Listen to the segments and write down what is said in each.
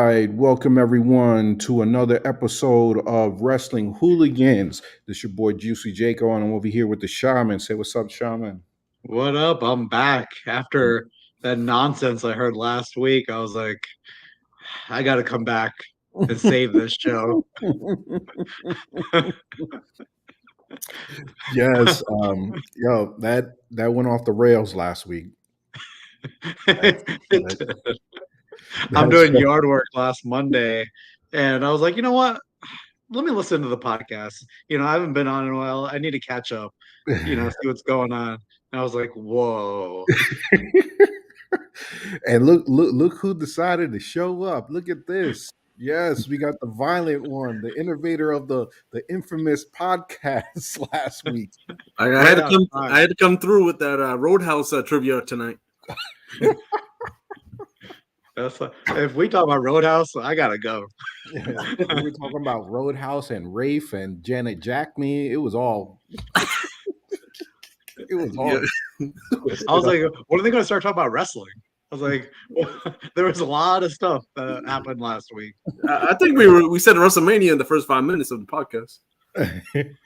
right, welcome everyone to another episode of Wrestling Hooligans. This your boy Juicy Jaco, and I'm over here with the Shaman. Say what's up, Shaman. What up? I'm back after that nonsense I heard last week. I was like, I got to come back and save this show. Yes, that went off the rails last week. I'm That's doing yard work last Monday, and I was like, you know what? Let me listen to the podcast. I haven't been on in a while. I need to catch up, see what's going on. And I was like, whoa. And look who decided to show up. Look at this. Yes, we got the violent one, the innovator of the infamous podcast last week. I had to come through with that Roadhouse trivia tonight. If we talk about Roadhouse, I gotta go. We were talking about Roadhouse and Rafe and Janet Jack me. It was all. It was all. Yeah. I was like, when are they going to start talking about wrestling? I was like, well, there was a lot of stuff that happened last week. I think we said WrestleMania in the first 5 minutes of the podcast. And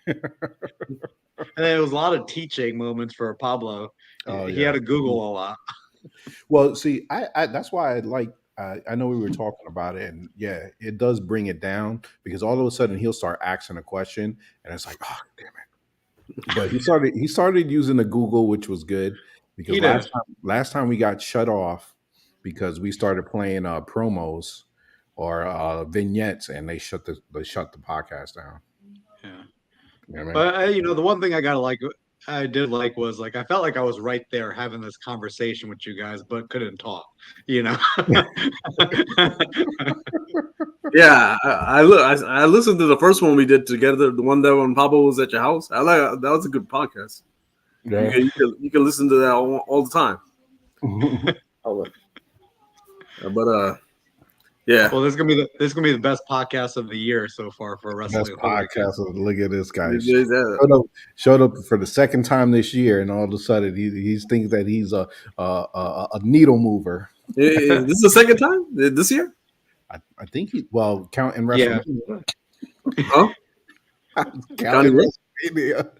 there was a lot of teaching moments for Pablo. He had to Google a lot. Well, see, I that's why I like. I know we were talking about it, and yeah, it does bring it down because all of a sudden he'll start asking a question, and it's like, oh, damn it. But he started using the Google, which was good because last time we got shut off because we started playing promos or vignettes, and they shut the podcast down. Yeah, you know what I mean? But the one thing I did like was I felt like I was right there having this conversation with you guys, but couldn't talk. Yeah, I listened to the first one we did together, the one that when Pablo was at your house. That was a good podcast. Yeah, you can listen to that all the time. But yeah. Well, this is gonna be the best podcast of the year so far for wrestling. Best podcast. Look at this guy. Showed up for the second time this year, and all of a sudden he thinks that he's a needle mover. This is the second time this year. I think counting WrestleMania. Yeah. Huh? Counting WrestleMania.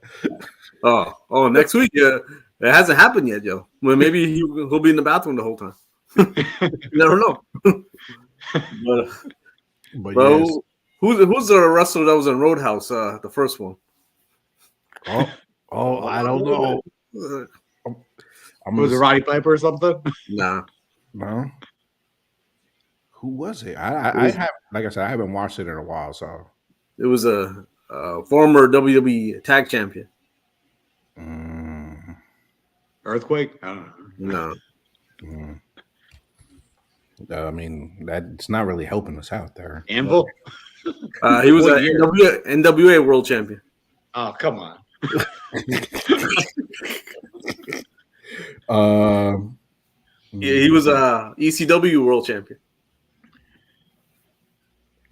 Oh, next week. Yeah, it hasn't happened yet, yo. Well, maybe he'll be in the bathroom the whole time. You never know. But yes. Who's the wrestler that was in Roadhouse? The first one. Oh, I don't know. Was it Roddy Piper or something? Nah. No. Who was it? I have, like I said, I haven't watched it in a while. So it was a former WWE tag champion. Earthquake? I don't know. No. I mean, that's not really helping us out there. Anvil? He was an NWA world champion. Oh, come on. Yeah, he was a ECW world champion.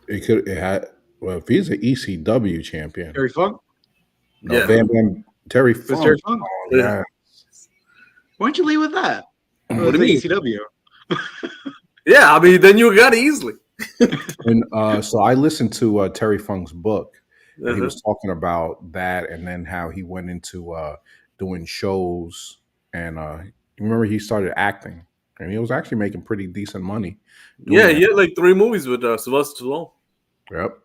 It had. Well, if he's an ECW champion, Terry Funk. No, yeah. Terry Funk. Terry Funk? Oh, yeah. Why don't you leave with that? What do you mean? ECW. Yeah, I mean, then you got it easily. And so I listened to Terry Funk's book. And he was talking about that, and then how he went into doing shows. And remember, he started acting, and he was actually making pretty decent money. Yeah, he had like 3 movies with Sylvester Stallone. Yep,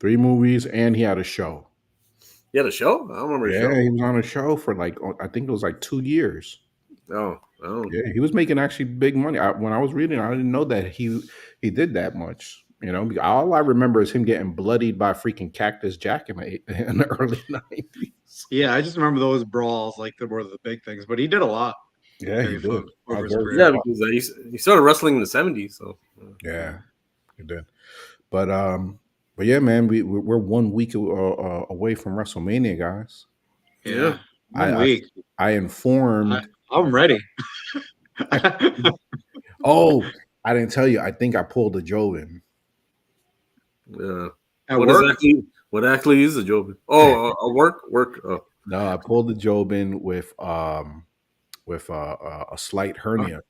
3 movies, and he had a show. He had a show? I don't remember. Yeah, he was on a show for I think it was 2 years. Oh. Yeah, he was making actually big money. When I was reading, I didn't know that he did that much. All I remember is him getting bloodied by freaking Cactus Jack in the early 90s. Yeah, I just remember those brawls they were the big things. But he did a lot. Yeah, he did. Yeah, because he started wrestling in the 70s. So yeah, he did. But yeah, man, we're 1 week away from WrestleMania, guys. Yeah, 1 week. I informed. I'm ready. Oh, I didn't tell you. I think I pulled a Jobin. Yeah. What actually is a Jobin? Oh, a work. Oh. No, I pulled the Jobin with a slight hernia.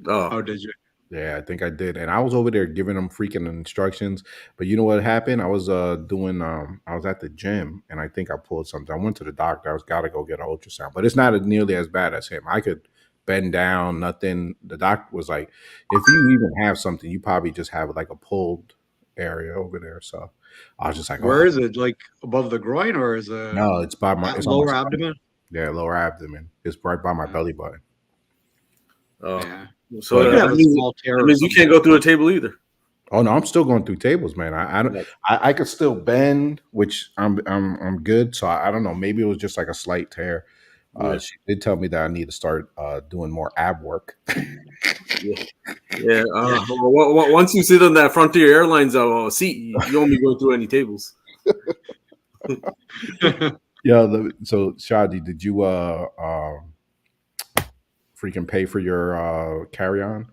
Oh, did you? Yeah, I think I did. And I was over there giving them freaking instructions. But you know what happened? I was doing I was at the gym and I think I pulled something. I went to the doctor. I was gotta go get an ultrasound. But it's not nearly as bad as him. I could bend down, nothing. The doctor was like, if you even have something, you probably just have like a pulled area over there. So I was just like, Where oh is it? Like above the groin, or is it no, it's by my it's on my lower stomach. abdomen? Yeah, lower abdomen. It's right by my belly button. Yeah. So But You could have that a means small tear that or means you can't something. go through a table either. oh no, I'm still going through tables, man. I don't. Like, I could still bend, which I'm good. So I don't know. Maybe it was just like a slight tear. yeah, She did tell me that I need to start doing more ab work. yeah, yeah. Once you sit on that Frontier Airlines seat, you won't be going through any tables. Yeah. So Shadi, did you freaking pay for your carry on?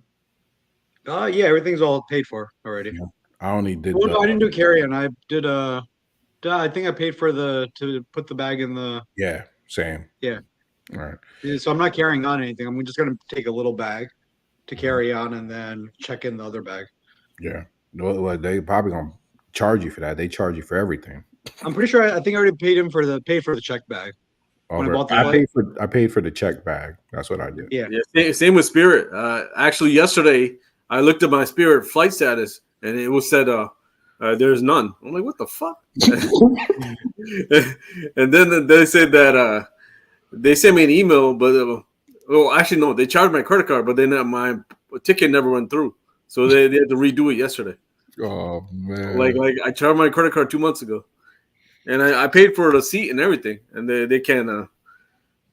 Yeah, everything's all paid for already. Yeah. I only did Well, the no, I didn't do carry-on. I did I think I paid for the to put the bag in the yeah, same. yeah. All right. Yeah, so I'm not carrying on anything. I'm just gonna take a little bag to carry on and then check in the other bag. Yeah. Well, they probably gonna charge you for that. They charge you for everything. I'm pretty sure I think I already paid for the check bag when I Okay. bought the flight. I paid for the check bag. That's what I did. Yeah. Yeah, same with Spirit. Actually, yesterday I looked at my Spirit flight status, and it was said, "There's none." I'm like, "What the fuck?" And then they said that they sent me an email, but well, actually, no, they charged my credit card, but then my ticket never went through, so they had to redo it yesterday. Oh Like man. I charged my credit card 2 months ago, and I paid for the seat and everything, and they can't.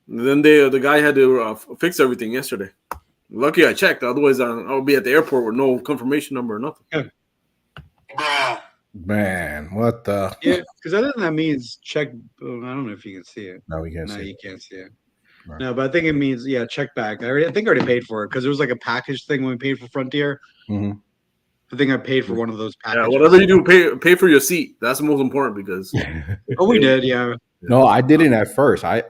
Then the guy had to fix everything yesterday. Lucky I checked, otherwise I'll be at the airport with no confirmation number or nothing. Man, what the? Yeah, because other than that means check. I don't know if you can see it. No, we can't No, see. you can't see it. Right. No, but I think it means check bag. I think I already paid for it because there was like a package thing when we paid for Frontier. Mm-hmm. I think I paid for one of those Yeah, packages. whatever you do, pay for your seat. That's the most important because Oh, we did, yeah. No, I didn't at first. I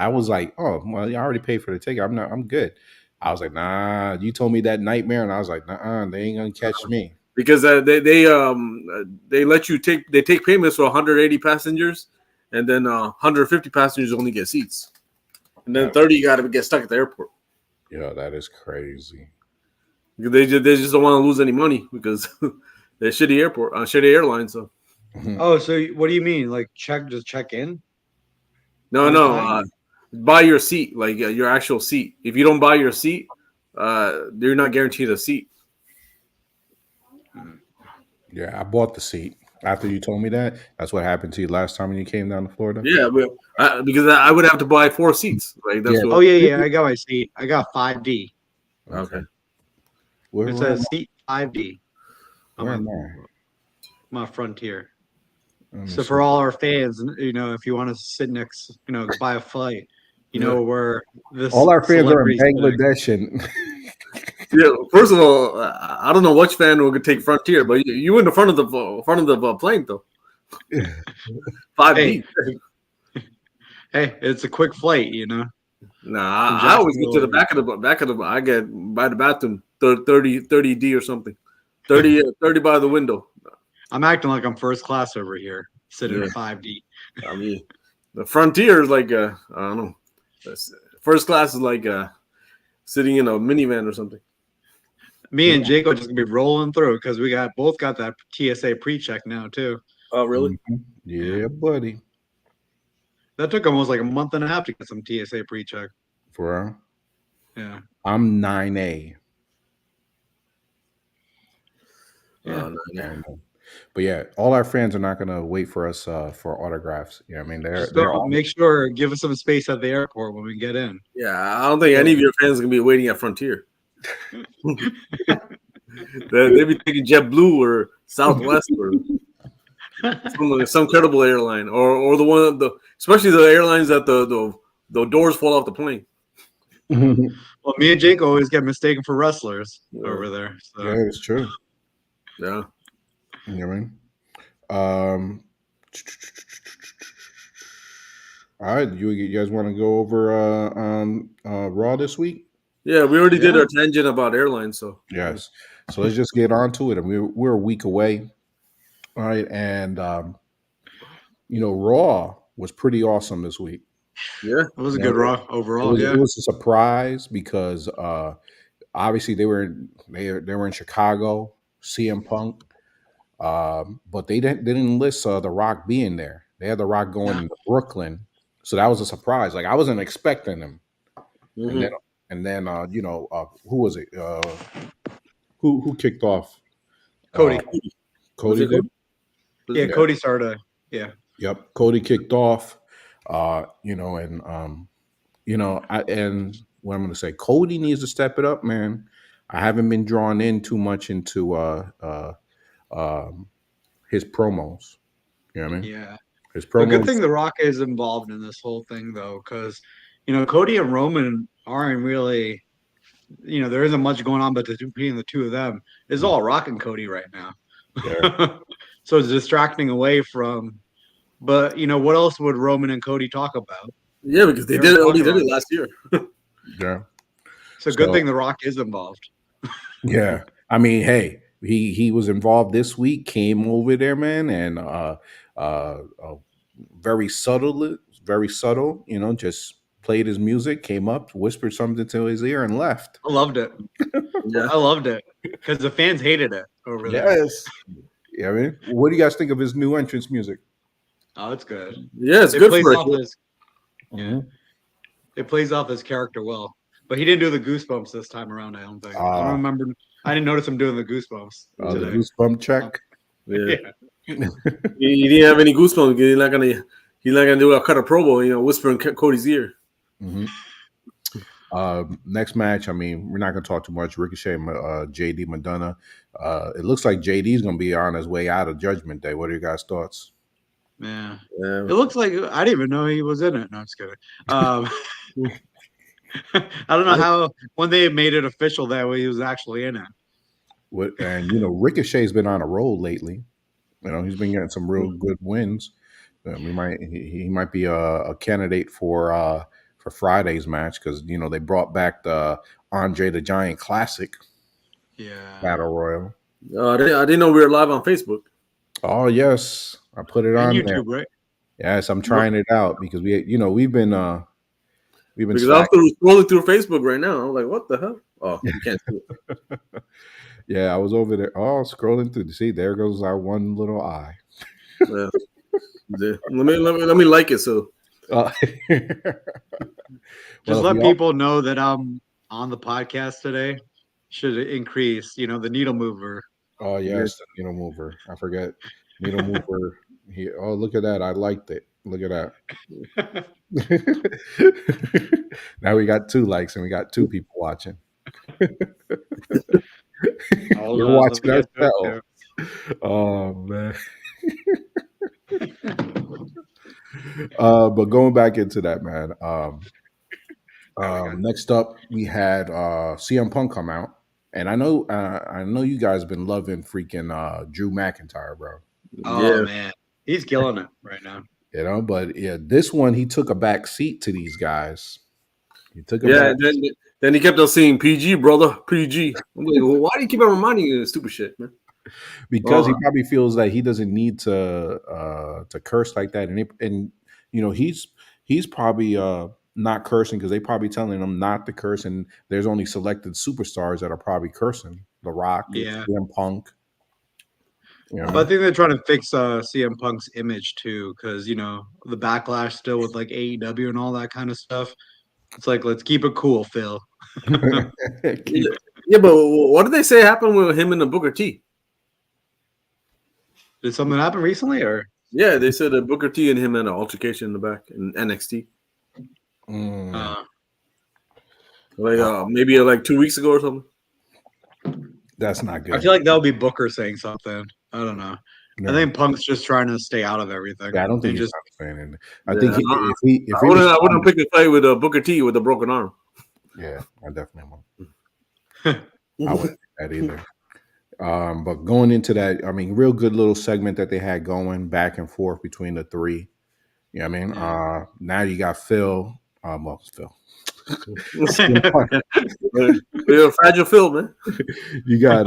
was like, oh well, I already paid for the ticket. I'm good. I was like, nah. You told me that nightmare, and I was like, nah, they ain't gonna catch me. because they let you take payments for 180 passengers, and then 150 passengers only get seats, and then 30 you got to get stuck at the airport. Yeah, that is crazy. They just don't want to lose any money because they're shitty airport, shitty airline. So Oh, so what do you mean? Like just check in? no, buy your seat, like your actual seat. If you don't buy your seat, you're not guaranteed a seat. Yeah, I bought the seat after you told me that. That's what happened to you last time when you came down to Florida. Yeah, but because I would have to buy 4 seats. Like that's Yeah. what. Oh yeah, I got my seat. I got 5D. Okay. Where, It where, am says seat 5D. I? Where am I'm I? on my Frontier. Let me So see. for all our fans, if you want to sit next, buy a flight, where this All our fans are in celebrity's sitting. Bangladesh, and Yeah. First of all, I don't know which fan will take Frontier, but you in the front of the plane though. 5D. Hey, it's a quick flight, Nah, From I always get to the Jacksonville. back of the. I get by the bathroom 30D or something. 30 by the window. I'm acting like I'm first class over here, sitting Yeah. in 5D. I mean, the Frontier is like I don't know. First class is like sitting in a minivan or something. Me and Jake are just gonna be rolling through because we both got that TSA pre-check now too. Oh, really? yeah, buddy. That took almost like a month and a half to get some TSA pre-check. For real? Yeah. I'm 9A. Yeah. But yeah, all our fans are not gonna wait for us for autographs. You know what I mean? Just They're all, make sure give us some space at the airport when we get in. Yeah, I don't think any of your fans are gonna be waiting at Frontier. They be taking JetBlue or Southwest or some credible airline, or the one of especially the airlines that the doors fall off the plane. Well, me and Jake always get mistaken for wrestlers over there. So. Yeah, it's true. Yeah. You know what I mean? All right, you guys want to go over on Raw this week? Yeah, we already did Yeah. our tangent about airlines, so Yes. So let's just get on to it. And we're a week away. All right. And, Raw was pretty awesome this week. yeah. It was a You know, good Raw it overall. was it Yeah. was a surprise because obviously they were in Chicago, CM Punk, but they didn't list The Rock being there. They had The Rock going No. into Brooklyn, so that was a surprise. Like I wasn't expecting him, and then Mhm. who was it? Who kicked off? Uh, Cody. Was Cody it did. Cody? Was Yeah, it? Yeah. Cody started. Yeah. Yep. Cody kicked off. And what I'm going to say, Cody needs to step it up, man. I haven't been drawn in too much into his promos. You know what I mean? Yeah. His But good promos. thing The Rock is involved in this whole thing, though, because, Cody and Roman aren't really, there isn't much going on, but between the two of them, it's all Rock and Cody right now. Yeah. So it's distracting away from, but, what else would Roman and Cody talk about? Yeah, because they They already only talked did about it it. last year. Yeah. It's a good So thing The Rock is involved. yeah, I mean, hey, he was involved this week. Came over there, man, and very subtle. Just played his music, came up, whispered something to his ear, and left. I loved it. Yeah. I loved it because the fans hated it over there. Yes. Yeah, I mean, what do you guys think of his new entrance music? Oh, it's good. Yeah, it's It good plays for off it. his it plays off his character well. But he didn't do the goosebumps this time around, I don't think. I don't remember. I didn't notice him doing the goosebumps The today. goosebump check. Yeah. Yeah. He didn't have any goosebumps because he's not gonna do a cut a promo, whisper in Cody's ear. Mhm. Next match, I mean, we're not going to talk too much. Ricochet, JD Madonna. It looks like JD is going to be on his way out of Judgment Day. What are your guys' thoughts? Yeah. Yeah. It looks like I didn't even know he was in it. No, I'm just kidding. I don't know how when they made it official that way he was actually in it. Ricochet's been on a roll lately. He's been getting some real good wins. He might be a candidate for Friday's match because they brought back the Andre the Giant Classic Yeah. Battle Royal. I didn't know we were live on Facebook. Oh yes, I put it And on YouTube, there. right? Yes, I'm trying it out because we've been Because slacking. after scrolling through Facebook right now, I'm like, what the hell? Oh, you can't see it. Yeah, I was over there. Oh, scrolling through. See, there goes our one little eye. Yeah. Let me like it so. Just Well, let people know that I'm on the podcast today. Should increase, the needle mover. oh yes, the needle mover. I forget needle mover. Oh, look at that! I liked it. Look at that. Now we got 2 likes and we got 2 people watching. Hold We're on, let watching me get to it ourselves. Oh man. But going back into that, man. Next up, we had CM Punk come out, and I know you guys been loving freaking Drew McIntyre, bro. Oh Yeah. man, he's killing it right now. But yeah, this one he took a back seat to these guys. He took a Yeah. back Then he kept on saying PG, brother, PG. I'm like, well, why do you keep on reminding you of this stupid shit, man? because he probably feels that he doesn't need to curse like that, and he's probably not cursing because they probably telling him not to curse, and there's only selected superstars that are probably cursing. The Rock, Yeah. CM Punk. But I think they're trying to fix CM Punk's image too, because the backlash still with like AEW and all that kind of stuff. It's like let's keep it cool, Phil. Yeah, but what did they say happened with him and the Booker T? Did something happen recently, or Yeah, they said that Booker T and him had an altercation in the back in NXT. Maybe like 2 weeks ago or something. That's not good. I feel like that'll be Booker saying something. I don't know. No. I think Punk's just trying to stay out of everything. Yeah, I don't think And he's just not saying anything. I think if he I wouldn't pick a fight with Booker T with a broken arm. yeah, I definitely won't. I wouldn't do that either. But going into that, I mean, real good little segment that they had going back and forth between the 3. You know what I mean? Yeah. Now you got Phil. Phil. CM Punk. We're a fragile field, man. You got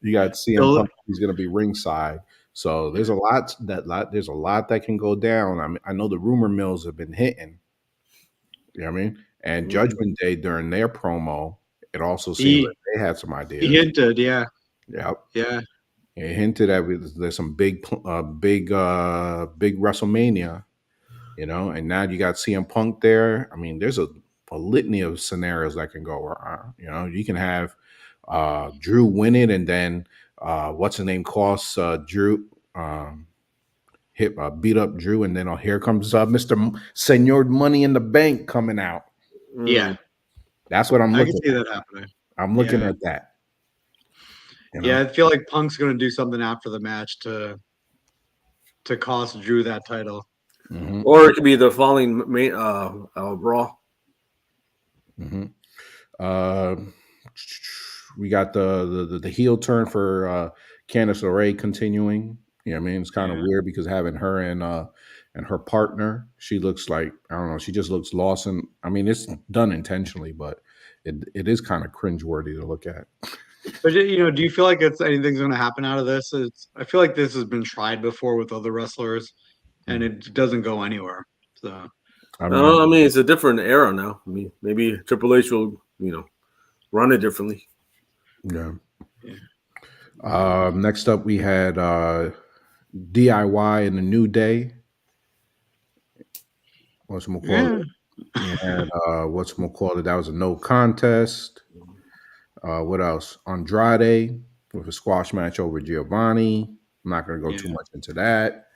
CM So- Punk. He's going to be ringside. So there's a lot that can go down. I mean, I know the rumor mills have been hitting. You know what I mean? And Mhm. Judgment Day during their promo, it also seemed like they had some He ideas. hinted, yeah. Yep. Yeah. It hinted at there's some big WrestleMania, and now you got CM Punk there. I mean, there's a litany of scenarios that can go around. You can have Drew win it, and then what's his name costs Drew beat up Drew, and then here comes Mr. Senor Money in the Bank coming out. Yeah. That's what I'm I can looking see at. that happening. I'm looking Yeah. at that. Yeah, I feel like Punk's going to do something after the match to cost Drew that title. Mhm. Or it could be the following main Raw. Mhm. We got the heel turn for Candice LeRae continuing. I mean, it's kind of Yeah. weird because having her and her partner, she looks like, I don't know, she just looks lost. And I mean, it's done intentionally, but it is kind of cringeworthy to look at. But do you feel like anything's going to happen out of this? I feel like this has been tried before with other wrestlers, and it doesn't go anywhere. So I mean, I mean, it's a different era now. I mean, maybe Triple H will, run it differently. yeah. Yeah. Next up, we had DIY and the New Day. What's more called? Yeah. And what's more called it? That was a no contest. What else? Andrade with a squash match over Giovanni. I'm not going to go too Yeah. much into that.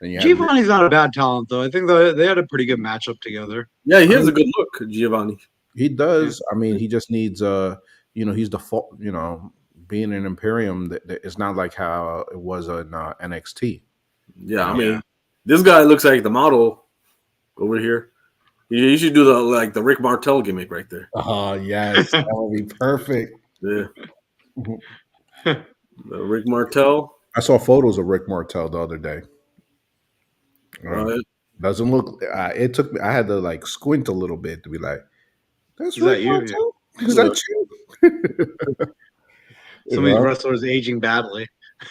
And you had Giovanni's not a bad talent, though. I think they had a pretty good matchup together. Yeah, he has a good look, Giovanni. he does. I mean, he just needs he's the fault. Being an Imperium, that it's not like how it was in NXT. Yeah, I mean, this guy looks like the model over here. You should do the Rick Martel gimmick right there. Oh yes, that would be perfect. Yeah, the Rick Martel. I saw photos of Rick Martel the other day. Doesn't look. It took me. I had to squint a little bit to be like, "That's Is Rick that you? Martel? Is that you?" Some of these wrestlers aging badly.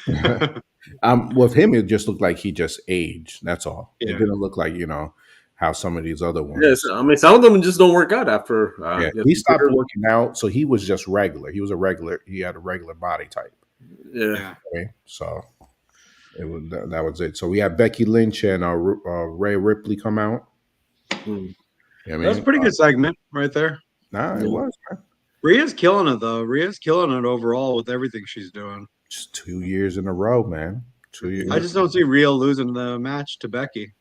With him, it just looked like he just aged. That's all. It Yeah. didn't look like how some of these other ones. Yes, I mean, some of them just don't work out after. He stopped working out, so he was just regular. He was a regular. He had a regular body type. Yeah. Okay? So that was it. So we had Becky Lynch and Rhea Ripley come out. That was a pretty good segment right there. Nah, it was. Man. Rhea's killing it though. Rhea's killing it overall with everything she's doing. Just 2 years in a row, man. 2 years. I just don't see Rhea losing the match to Becky.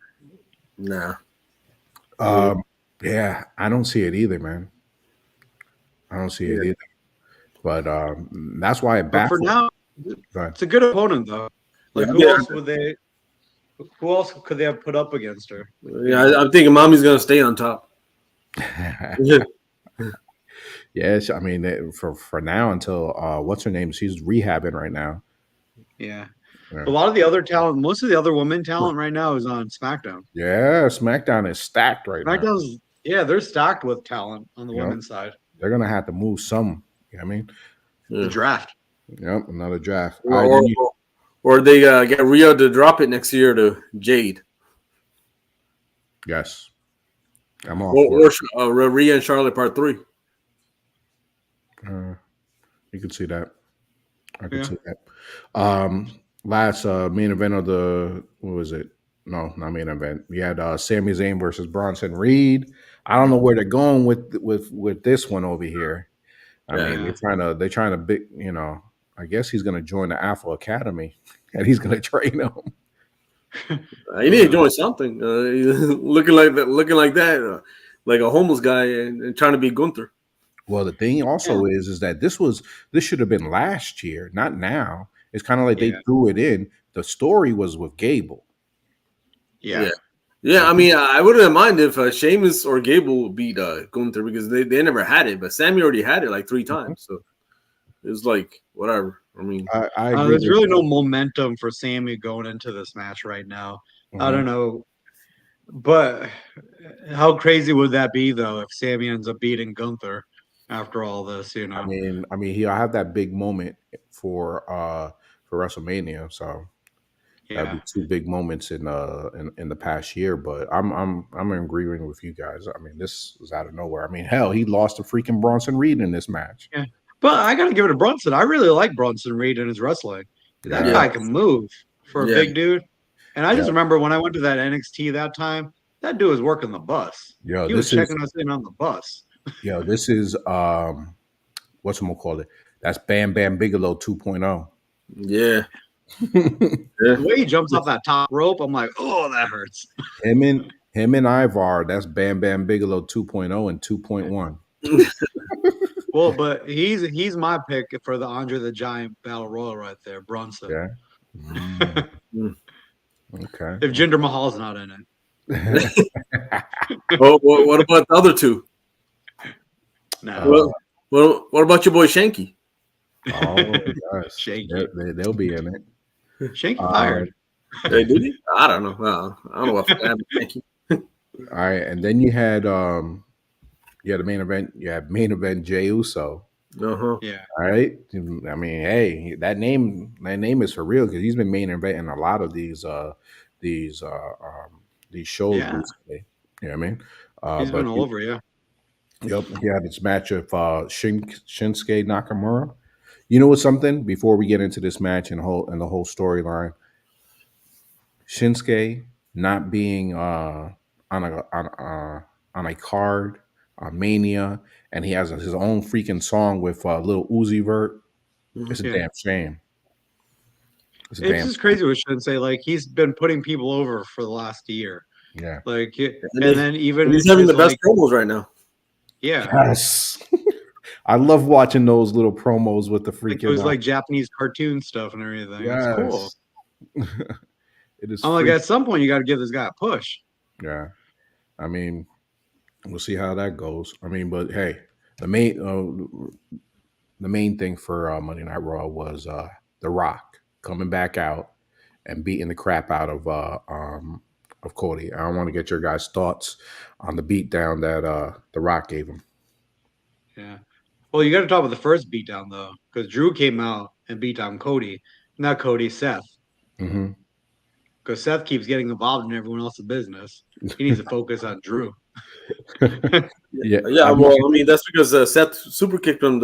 Nah. Yeah, I don't see it either, man. I don't see it either. But that's why it baffles. For now, it's a good opponent though. Like who else could they have put up against her? Yeah, I'm thinking Mommy's gonna stay on top. Yes, I mean for now until what's her name? She's rehabbing right now. Yeah. A lot of the other talent, most of the other women talent right now is on SmackDown. Yeah, SmackDown is stacked right now. SmackDown's they're stacked with talent on the women's side. They're gonna have to move some. You know what I mean? The draft. Yep, another draft. Or they get Rhea to drop it next year to Jade. Yes, I'm all for or Rhea and Charlotte Part 3. You can see that. I can see that. Last main event of what was it? No, not main event. We had Sami Zayn versus Bronson Reed. I don't know where they're going with this one over here. I mean, they're trying to big. I guess he's going to join the Alpha Academy, and he's going to train them. He need to join something. Looking like that, like a homeless guy, and trying to be Gunther. Well, the thing also is that this should have been last year, not now. It's kind of like they threw it in. The story was with Gable. Yeah. I mean, I wouldn't mind if Sheamus or Gable beat Gunther because they never had it, but Sammy already had it like 3 times, so it was like whatever. I mean, I agree there's really no momentum for Sammy going into this match right now. I don't know, but How crazy would that be though if Sammy ends up beating Gunther after all this? You know? I mean, he'll have that big moment for WrestleMania. So that'd Yeah. be two big moments in the past year. But I'm agreeing with you guys. I mean, this is out of nowhere. I mean, hell, he lost to freaking Bronson Reed in this match. Yeah. But I gotta give it to Brunson. I really like Bronson Reed and his wrestling. That Yeah, guy can move for a Yeah. big dude. And I yeah, just remember when I went to that NXT that time, that dude was working the bus. yo, He was this is checking us in on the bus. this is what's gonna call it? That's Bam Bam Bigelow 2.0. Yeah. The Yeah. way he jumps off that top rope, I'm like, oh, that hurts. him and Ivar. That's Bam Bam Bigelow 2.0 and 2.1. Well, but he's my pick for the Andre the Giant Battle Royal right there, Brunson. Yeah. Mm, Mm. okay. If Jinder Mahal's not in it. Well, what about the other two? No. What about your boy Shanky? Oh, yes. Shaky. They'll be in it. Shanky fired. Hey, did he? I don't know. I don't know what happened to Shanky. All right, and then you had the main event. You had main event Jey Uso. Uh-huh. Yeah. All right. I mean, hey, that name is for real because he's been main eventing a lot of these shows Yeah. recently. You know what I mean? He's been all over, yeah. Yep. He had this match of Shinsuke Nakamura. You know what's something? Before we get into this match and the whole storyline, Shinsuke not being on a card on Mania, and he has his own freaking song with Little Uzi Vert. It's a Yeah. damn shame. It's just crazy with Shinsei. Like he's been putting people over for the last year. Yeah. Like, and And then even he's having the his, best like, promos right now. yeah, Yes. I love watching those little promos with the like freaking. it was like Japanese cartoon stuff and everything. yes. It's cool. It is. I'm like, at some point, you got to give this guy a push. Yeah. I mean, we'll see how that goes. I mean, but hey, the main thing for Monday Night Raw was The Rock coming back out and beating the crap out of Cody. I want to get your guys' thoughts on the beatdown that The Rock gave him. Yeah. Well, you got to talk about the first beatdown though, because Drew came out and beat down Cody, not Cody, Seth. Mm-hmm. Because Seth keeps getting involved in everyone else's business. He needs to focus on Drew. Yeah. I mean that's because Seth super kicked him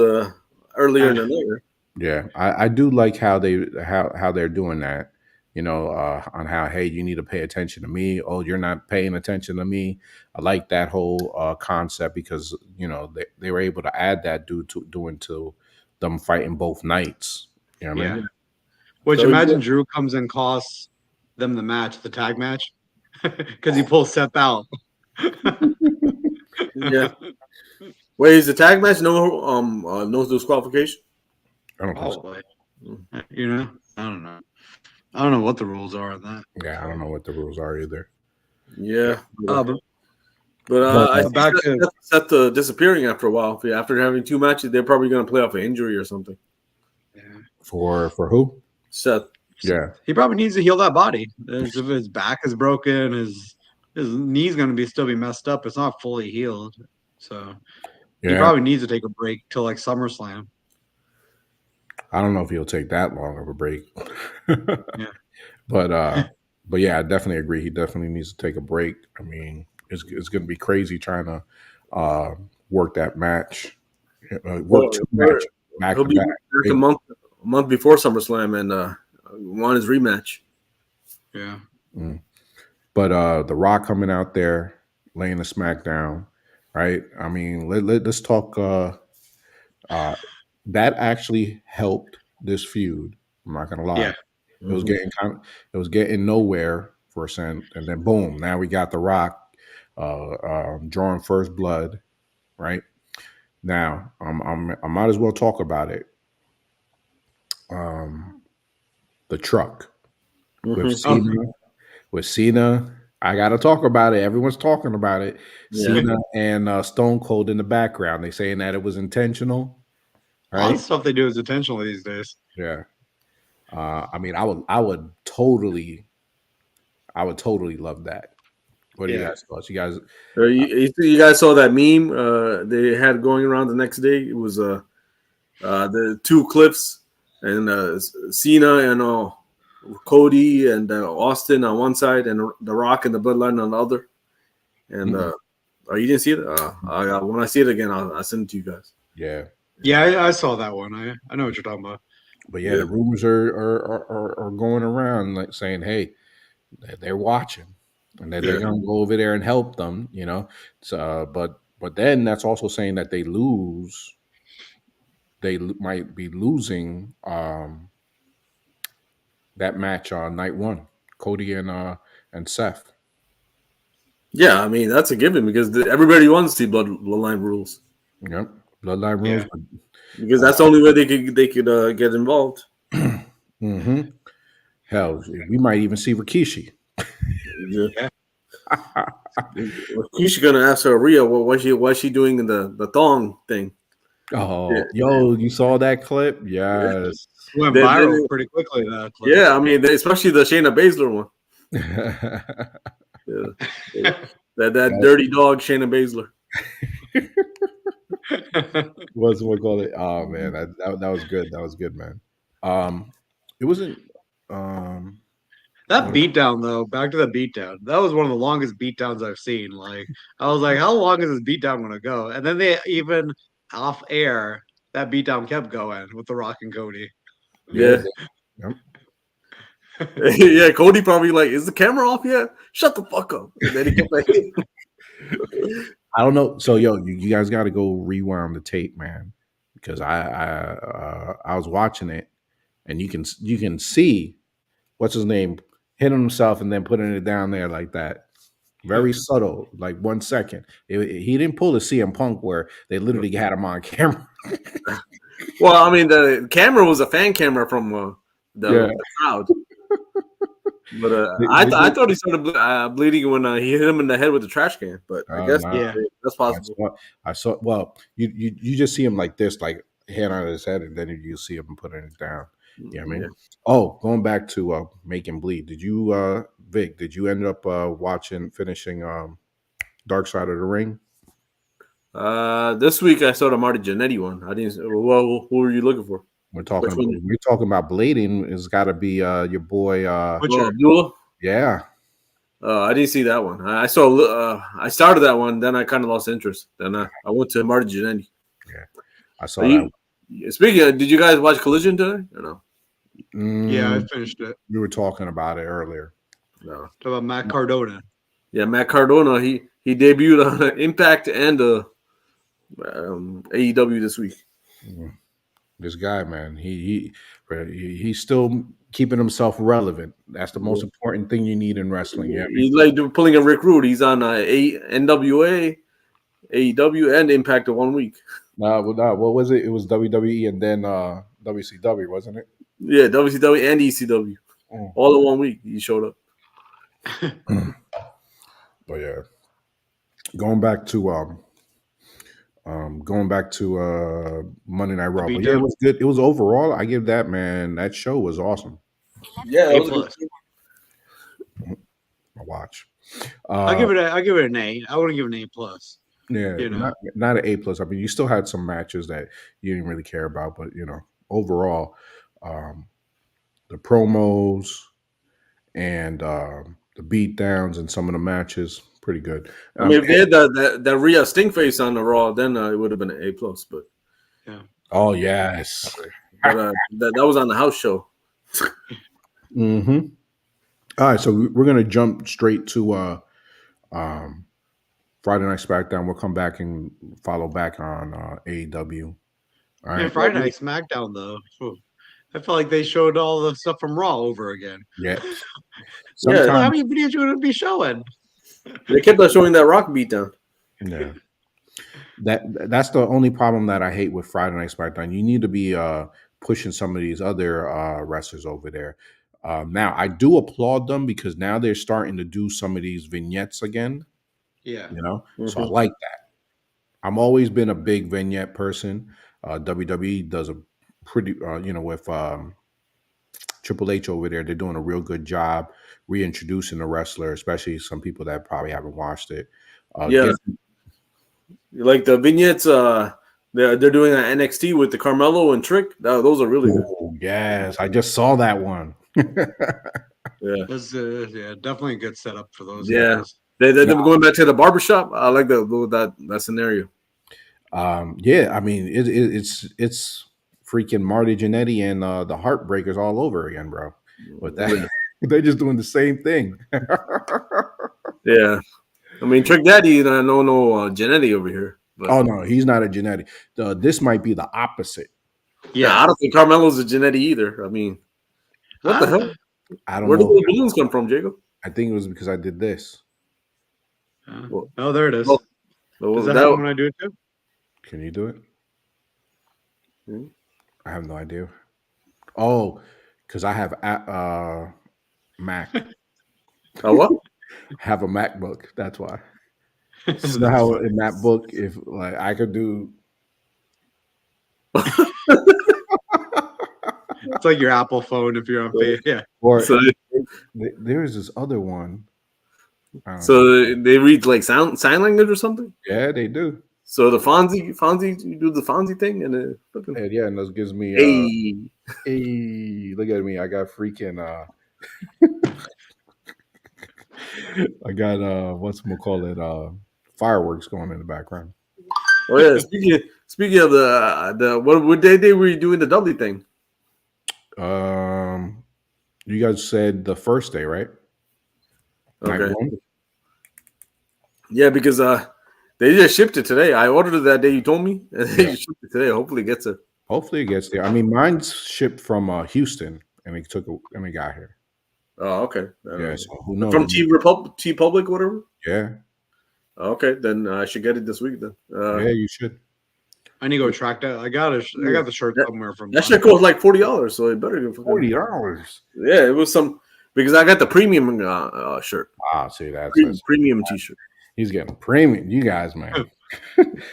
earlier in the night. Yeah, I do like how they're doing that. You know, on how hey, you need to pay attention to me. Oh, you're not paying attention to me. I like that whole concept because you know they were able to add that due to them fighting both nights. You know what I mean? Which So, imagine Drew comes and costs them the match, the tag match, because he pulls Seth out. Yeah. Wait, is the tag match no disqualification? I don't think so. Probably. You know, I don't know. I don't know what the rules are on that. Yeah, I don't know what the rules are either. Yeah. But I see back to Seth disappearing after a while. After having two matches, they're probably going to play off an injury or something. yeah. For who? Seth. Yeah, He probably needs to heal that body. If his back is broken, his knee's going to still be messed up. It's not fully healed, so he yeah. probably needs to take a break till like SummerSlam. I don't know if he'll take that long of a break. Yeah. But yeah, I definitely agree. He definitely needs to take a break. I mean, it's going to be crazy trying to work that match, work two matches back He'll to be back. back a month before SummerSlam and want his rematch. Yeah. But The Rock coming out there, laying the smackdown, right? I mean, let's talk. That actually helped this feud. I'm not gonna lie. Yeah. It was getting nowhere for a second, and then boom, now we got The Rock drawing first blood, right? Now, I might as well talk about it. The truck with Cena. I got to talk about it. Everyone's talking about it. Yeah. Cena and Stone Cold in the background. They saying that it was intentional, A lot of right? stuff they do is intentional these days. Yeah. I mean, I would totally love that. What are you Yeah. guys' thoughts? You guys, You guys saw that meme they had going around the next day? It was the two clips and Cena and Cody and Austin on one side and The Rock and the Bloodline on the other. And you didn't see it? When I see it again, I'll send it to you guys. yeah, Yeah, I saw that one. I know what you're talking about. but yeah, the rumors are going around like saying, hey, they're watching, and that they're Yeah. going to go over there and help them. You know, so but then that's also saying that they lose. Might be losing that match on night one, Cody and Seth. Yeah, I mean that's a given because everybody wants to see Bloodline rules Yep, bloodline rules. Yeah. because that's the only way they could get involved. Mm-hmm. Hell, we might even see Rikishi. Yeah. She's gonna ask her Rhea, well, what's she doing in the thong thing? Oh, yo, you saw that clip? Yeah. Yes. Went They- viral they- pretty quickly. That clip. Yeah, I mean, especially the Shayna Baszler one. Yeah. That dirty dog Shayna Baszler. What's what call it? Oh man, that was good. That was good, man. It wasn't. That beatdown though, back to the beatdown. That was one of the longest beatdowns I've seen. Like I was like, how long is this beatdown gonna go? And then they even off air, that beatdown kept going with The Rock and Cody. Yeah. Yeah. Yep. Yeah, Cody probably like, is the camera off yet? Shut the fuck up. And then he kept like, I don't know. So yo, you guys got to go rewound the tape, man, because I was watching it, and you can see what's his name hitting himself and then putting it down there like that. Very subtle, like 1 second. He didn't pull the CM Punk where they literally had him on camera. well, I mean, the camera was a fan camera from the crowd. But I thought he started bleeding when he hit him in the head with the trash can. But I guess Yeah. that's possible. I saw. Well, you just see him like this, like hand on his head, and then you see him putting it down. You know what I mean? Yeah. Oh, going back to Make Him Bleed. Did you, Vic? Did you end up finishing Dark Side of the Ring? This week I saw the Marty Jannetty one. I didn't. Well, who were you looking for? We're talking. Which one? We're talking about blading. It's got to be your boy. Abdullah? Yeah. I didn't see that one. I saw. I started that one, then I kind of lost interest. Then I went to Marty Jannetty. Yeah, I saw that. Speaking of, did you guys watch Collision today or no? Yeah, I finished it. We were talking about it earlier. No. Talk about Matt Cardona. Yeah, Matt Cardona. He debuted on Impact and AEW this week. This guy, man, he's still keeping himself relevant. That's the most important thing you need in wrestling. Yeah, he's like pulling a Rick Rude. He's on NWA, AEW, and Impact in 1 week. No, what was it? It was WWE and then WCW, wasn't it? Yeah, WCW and ECW, all in 1 week. He showed up. But yeah, going back to Monday Night Raw. But yeah, it was good. It was overall. I give that that show was awesome. Yeah, A plus. I watch. I'll give it an A. I wouldn't give it an A plus. Yeah, not an A plus. I mean, you still had some matches that you didn't really care about, but overall, the promos and the beat downs and some of the matches, pretty good. I mean, if they had that Rhea Sting face on the Raw, then it would have been an A plus. But oh yes, but that was on the house show. Mm-hmm. All right, so we're gonna jump straight to Friday Night SmackDown. We'll come back and follow back on AEW. All right. Friday Night SmackDown though, I felt like they showed all the stuff from Raw over again. Yeah. How many videos you going to be showing? They kept on showing that Rock beatdown. Yeah. That's the only problem that I hate with Friday Night SmackDown. You need to be pushing some of these other wrestlers over there. Now I do applaud them because now they're starting to do some of these vignettes again. Yeah. So I like that. I'm always been a big vignette person. WWE does a pretty, with Triple H over there. They're doing a real good job reintroducing the wrestler, especially some people that probably haven't watched it. Yeah, like the vignettes. They're doing an NXT with the Carmelo and Trick. Those are really good. Oh, yes, I just saw that one. Yeah, This yeah, definitely a good setup for those yeah. guys. They're going back to the barbershop. I like that scenario. Yeah, I mean it's freaking Marty Jannetty and the Heartbreakers all over again, bro. But that they're just doing the same thing. Yeah, I mean Trick Daddy. No, Janetti over here. But, Oh no, he's not a Jannetty. This might be the opposite. yeah, I don't think Carmelo's a Janetti either. I mean, what the hell? I don't Where did know. those balloons come from, Jacob? I think it was because I did this. Oh, there it is. Does that happen when I do it too? Can you do it? Hmm? I have no idea. Oh, because I have Mac. What? I have a MacBook. That's why. So how in that book, if like I could do, It's like your Apple phone if you're on Facebook. Yeah. or So, there's this other one. so they read like sign language or something. Yeah, they do. So the Fonzie, you do the Fonzie thing, and And yeah, and this gives me hey, look at me. I got freaking I got what's we'll call it fireworks going in the background. Oh yeah, speaking of the what day were you doing the Dudley thing? You guys said the first day, right? Night Okay. one? Yeah, because they just shipped it today. I ordered it that day you told me, and they just shipped it today. Hopefully, it gets it. Hopefully it gets there. I mean, mine's shipped from Houston, and it got here. Oh, okay. Yeah, so who knows? From T Public, whatever. Yeah. Okay, then I should get it this week. Then. Yeah, you should. I need to go track that. I got the shirt somewhere from that shit costs like $40, so it better go for $40. Yeah, it was some because I got the premium shirt. Ah, see that's premium T-shirt. He's getting premium. You guys, man.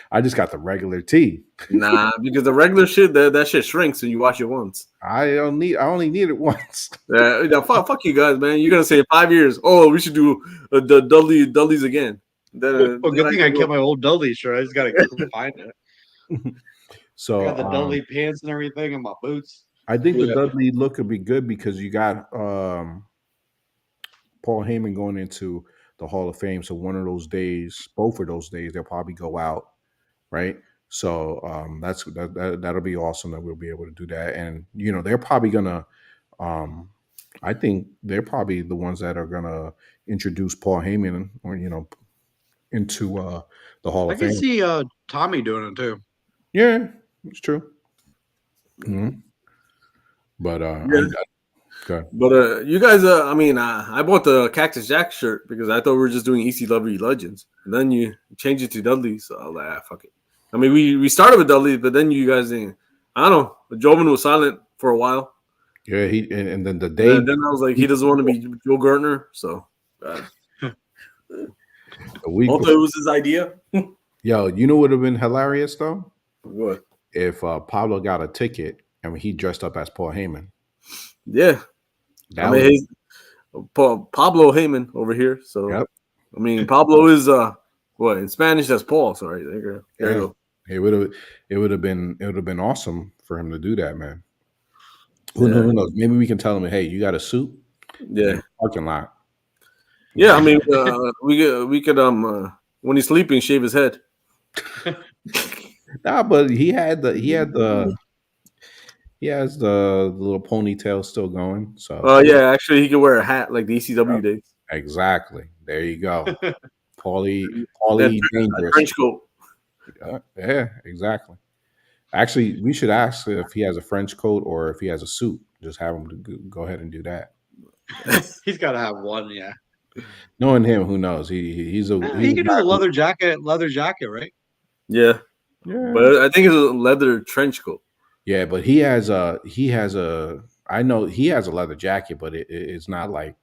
I just got the regular tee. Nah, because the regular shit that shit shrinks and you wash it once. I only need it once. Fuck you guys, man. You're gonna say 5 years. Oh, we should do the Dudleys again. Then, good thing I kept my old Dudley shirt. I just gotta go find it. So I got the Dudley pants and everything and my boots. I think the Dudley look would be good because you got Paul Heyman going into the Hall of Fame. So one of those days, both of those days, they'll probably go out, right? So that'll be awesome that we'll be able to do that. And they're probably gonna I think they're probably the ones that are gonna introduce Paul Heyman or into the Hall of Fame. I can see Tommy doing it too. Yeah, it's true. Mm-hmm. But you guys, I mean, I bought the Cactus Jack shirt because I thought we were just doing ECW Legends, and then you changed it to Dudley, so I was like, fuck it. I mean, we started with Dudley, but then you guys didn't. I don't know. Jobin was silent for a while. Yeah, and then the day. Then I was like, he doesn't want to be Joe Gertner, so. Also, it was his idea. Yo, you know what would have been hilarious though? What? If Pablo got a ticket and he dressed up as Paul Heyman. Yeah. Pablo Heyman over here. So, yep. I mean, Pablo is what in Spanish that's Paul. Sorry, there you go. It would have been awesome for him to do that, man. Who knows? Maybe we can tell him, hey, you got a suit? Yeah, parking lot. Yeah, I mean, we could when he's sleeping, shave his head. Nah, but he has the little ponytail still going. So yeah, actually, he could wear a hat like the ECW days. Exactly. There you go. Paulie dangerous. French coat. Yeah, exactly. Actually, we should ask if he has a French coat or if he has a suit. Just have him go ahead and do that. He's got to have one, yeah. Knowing him, who knows? He can do the leather jacket, right? Yeah, but I think it's a leather trench coat. Yeah, but he has a. I know he has a leather jacket, but it's not like.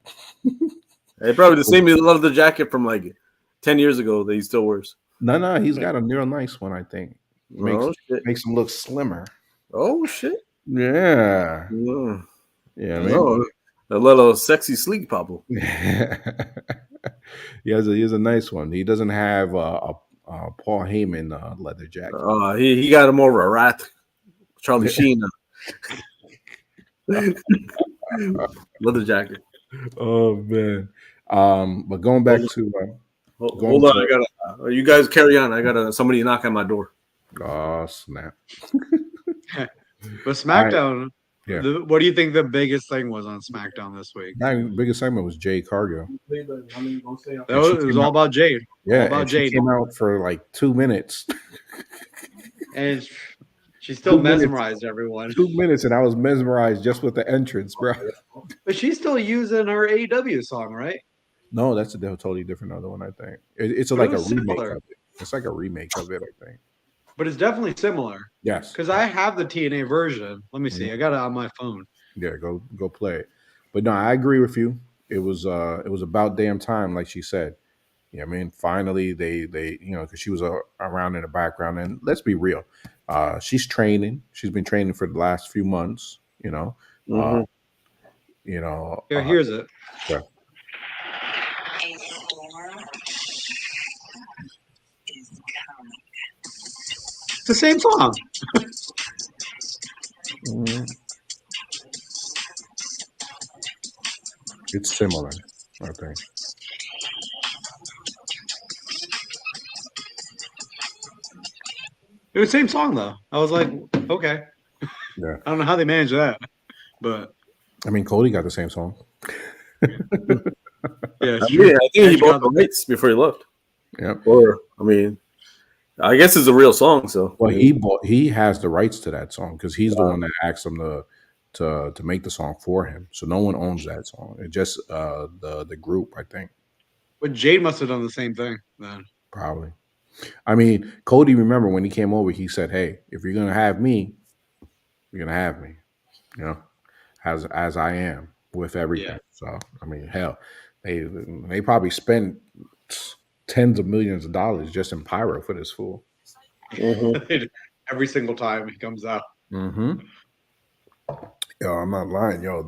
It's probably the same leather jacket from like 10 years ago that he still wears. No, he's got a real nice one. I think makes him look slimmer. Oh shit! Yeah. Yeah, I Oh, a little sexy sleek Pablo. mean, he has a nice one. He doesn't have a Paul Heyman leather jacket. He got him over a rat. Charlie Sheen leather jacket. Oh man. But going back to going Hold on, I to gotta. You guys carry on. I gotta somebody knock on my door. oh snap. But All right. SmackDown, Yeah. what do you think the biggest thing was on SmackDown this week? My biggest segment was Jade Cargill. It was all about Jade. Yeah, All about and she Jade. came out for like 2 minutes. And she still 2 minutes. mesmerized everyone. 2 minutes, and I was mesmerized just with the entrance, bro. But she's still using her AEW song, right? No, that's a totally different other one. I think it's But like it a was remake similar. of it. It's like a remake of it. I think. But it's definitely similar. Yes. Because I have the TNA version. Let me see. I got it on my phone. Yeah, go play it. But no, I agree with you. It was about damn time, like she said. Yeah, I mean, finally they because she was around in the background, and let's be real, she's training. She's been training for the last few months. Mm-hmm. Here's it. Yeah. It's the same song. It's similar, I think. It was the same song though. I was like, okay. Yeah. I don't know how they managed that, but I mean, Cody got the same song. yeah, it's I true. think he bought the rights before he left. Yeah. Or I guess it's a real song. So Well, he has the rights to that song because he's the one that asked him to make the song for him. So no one owns that song. It's just the group, I think. But Jade must have done the same thing then. Probably. I mean, Cody, remember when he came over, he said, "Hey, if you're gonna have me, you're gonna have me, as I am with everything." Yeah. So I mean, hell, they probably spent tens of millions of dollars just in pyro for this fool. Every single time he comes out. Mm-hmm. Yo, I'm not lying, yo.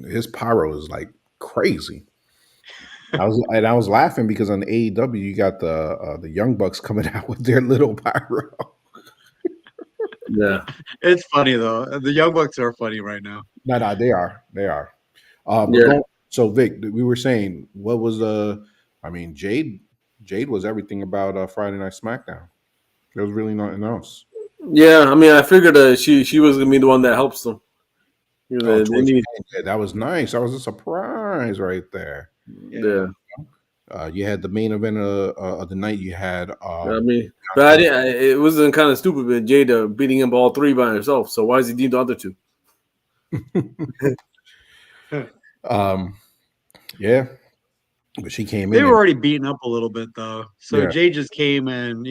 His pyro is like crazy. I was laughing because on AEW you got the Young Bucks coming out with their little pyro. Yeah, it's funny though. The Young Bucks are funny right now. No, they are. So Vic, we were saying, what was I mean, Jade was everything about Friday Night SmackDown. There was really nothing else. Yeah, I mean, I figured she was gonna be the one that helps them. That was nice. That was a surprise right there. Yeah. You had the main event of the night. You had. I mean, but it wasn't kind of stupid with Jada beating him all three by herself. So why does he need the other two? Yeah, but she came in. They were already beaten up a little bit though, so Yeah. Jade just came in.